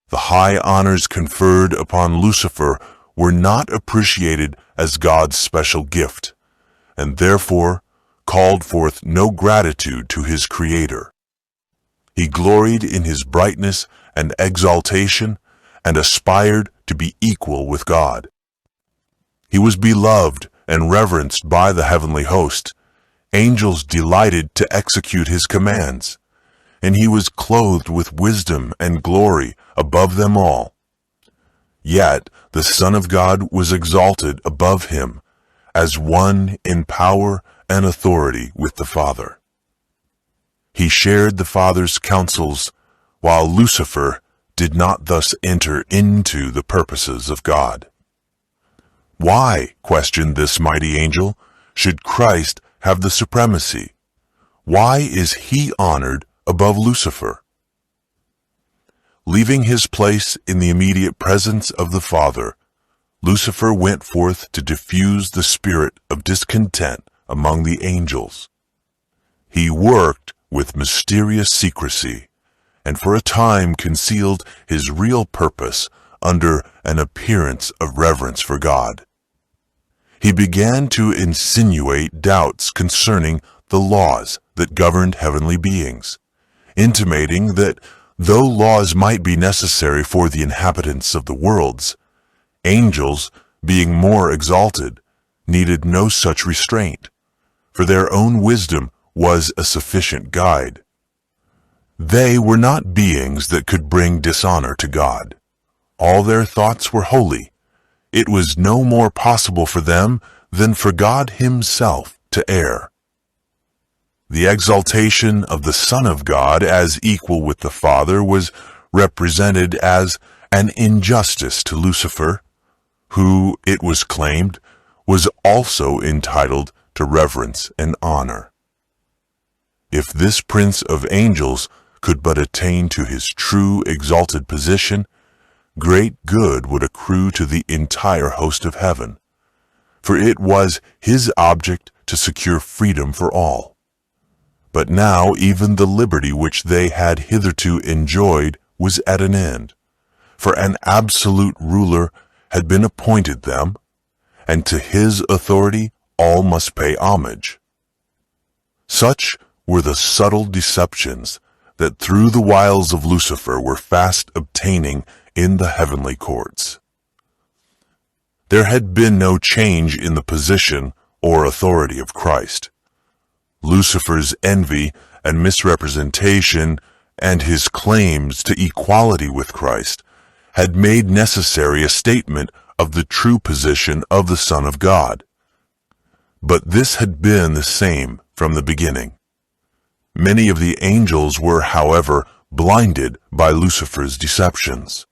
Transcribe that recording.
The high honors conferred upon Lucifer were not appreciated as God's special gift, and therefore called forth no gratitude to his Creator. He gloried in his brightness and exaltation and aspired to be equal with God. He was beloved and reverenced by the heavenly host. Angels delighted to execute his commands, and he was clothed with wisdom and glory above them all. Yet the Son of God was exalted above him, as one in power and authority with the Father. He shared the Father's counsels, while Lucifer did not thus enter into the purposes of God. Why, questioned this mighty angel, should Christ have the supremacy? Why is he honored above Lucifer? Leaving his place in the immediate presence of the Father, Lucifer went forth to diffuse the spirit of discontent among the angels. He worked with mysterious secrecy, and for a time concealed his real purpose under an appearance of reverence for God. He began to insinuate doubts concerning the laws that governed heavenly beings, intimating that though laws might be necessary for the inhabitants of the worlds, angels, being more exalted, needed no such restraint, for their own wisdom was a sufficient guide. They were not beings that could bring dishonor to God. All their thoughts were holy. It was no more possible for them than for God himself to err. The exaltation of the Son of God as equal with the Father was represented as an injustice to Lucifer, who, it was claimed, was also entitled to reverence and honor. If this Prince of Angels could but attain to his true exalted position, great good would accrue to the entire host of heaven, for it was his object to secure freedom for all. But now even the liberty which they had hitherto enjoyed was at an end, for an absolute ruler had been appointed them, and to his authority all must pay homage. Such were the subtle deceptions that through the wiles of Lucifer were fast obtaining in the heavenly courts. There had been no change in the position or authority of Christ. Lucifer's envy and misrepresentation and his claims to equality with Christ had made necessary a statement of the true position of the Son of God. But this had been the same from the beginning. Many of the angels were, however, blinded by Lucifer's deceptions.